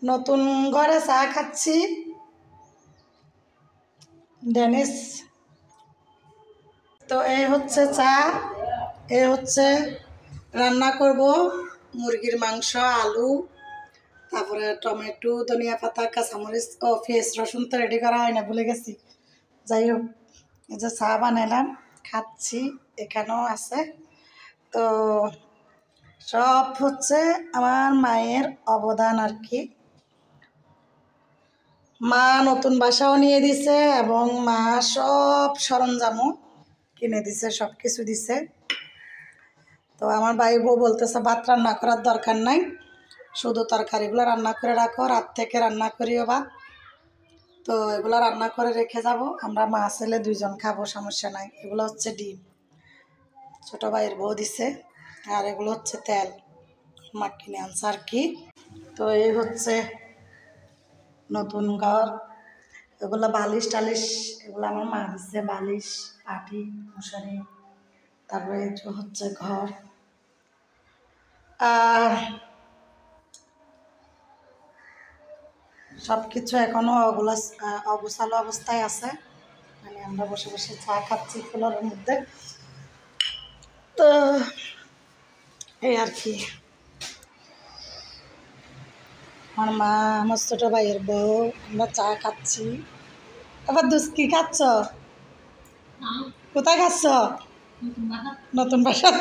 নতুন ঘরে চা খাচ্ছি। ডেনিস তো এই হচ্ছে চা, এই হচ্ছে রান্না করব মুরগির মাংস, আলু, তারপরে টমেটো, ধনিয়া পাতা, কাঁচামরিচ ও পেঁয়াজ রসুন তো রেডি করা হয় না, ভুলে গেছি। যাই হোক, এই যে চা বানালাম, খাচ্ছি। এখানেও আছে। তো সব হচ্ছে আমার মায়ের অবদান আর কি। মা নতুন বাসাও নিয়ে দিছে এবং মা সব সরঞ্জামও কিনে দিছে, সব কিছু দিছে। তো আমার ভাই বউ বলতেছে ভাত রান্না করার দরকার নাই, শুধু তরকারিগুলো রান্না করে রাখো, রাত থেকে রান্না করিও ভাত। তো এগুলো রান্না করে রেখে যাব, আমরা মা ছেলে দুইজন খাবো, সমস্যা নাই। এগুলো হচ্ছে ডিম, ছোটো ভাইয়ের বউ দিছে। আর এগুলো হচ্ছে তেল, মা কিনে আনছে আর কি। তো এই হচ্ছে নতুন ঘর, এগুলো বালিশ টালিশ, এগুলো আমার মা দিচ্ছে, বালিশ, পাটি, মশারি। তারপরে হচ্ছে ঘর। আর সব কিছু এখনও অগোছালো অবস্থায় আছে, মানে আমরা বসে বসে চা খাচ্ছি ফুলের মধ্যে। তো এই আর কি, আমার মা, আমার ছোটো ভাইয়ের বউ, আমরা চা খাচ্ছি। এবার দুস কি খাচ্ছ? কোথায় খাচ্ছ? নতুন বাসায়।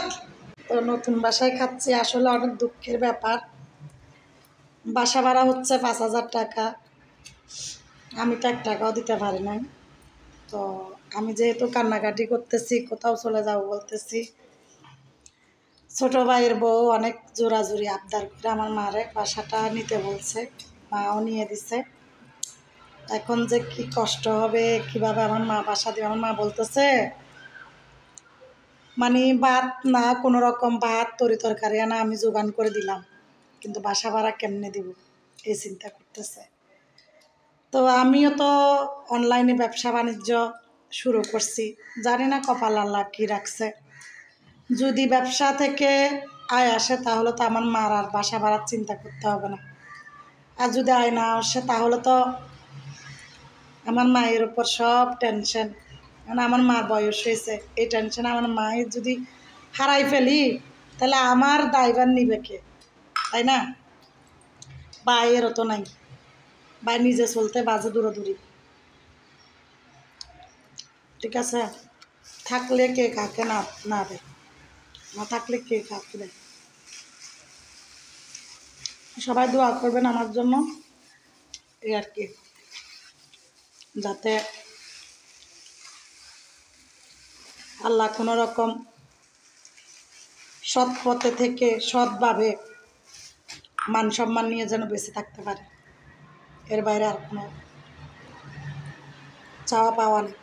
তো নতুন বাসায় খাচ্ছি, আসলে অনেক দুঃখের ব্যাপার। বাসা ভাড়া হচ্ছে 5,000 টাকা, আমি তো 1 টাকাও দিতে পারি নাই। তো আমি যেহেতু কান্নাকাটি করতেছি, কোথাও চলে যাবো বলতেছি, ছোট ভাইয়ের বউ অনেক জোরাজুরি আবদার করে আমার মারে বাসাটা নিতে বলছে, মাও নিয়ে দিছে। এখন যে কি কষ্ট হবে, কিভাবে আমার মা বাসা দিবে। আমার মা বলতেছে মানে ভাত না, কোনো রকম ভাত তরি তরকারি না আমি জোগান করে দিলাম, কিন্তু বাসা ভাড়া কেমনে দিব এই চিন্তা করতেছে। তো আমিও তো অনলাইনে ব্যবসা বাণিজ্য শুরু করছি, জানি না কপাল আল্লাহ কী রাখছে। যদি ব্যবসা থেকে আয় আসে তাহলে তো আমার মার আর বাসা ভাড়ার চিন্তা করতে হবে না। আর যদি আয় না আসে তাহলে তো আমার মায়ের উপর সব টেনশন। মানে আমার মার বয়স হয়েছে, এই টেনশন আমার মায়ের যদি হারাই ফেলি তাহলে আমার দায়ভার নিবে কে, তাই না? ভাইয়েরও তো নাই, ভাই নিজে চলতে বাজে দূরদূরি। ঠিক আছে, থাকলে কে কাকে না না দেয়, না থাকলে কে কাকে দেয়। সবাই দোয়া করবেন আমার জন্য, এই আর কি, যাতে আল্লাহ কোনো রকম সৎ পথে থেকে সৎভাবে মান সম্মান নিয়ে যেন বেঁচে থাকতে পারে। এর বাইরে আর কোনো চাওয়া পাওয়া নেই।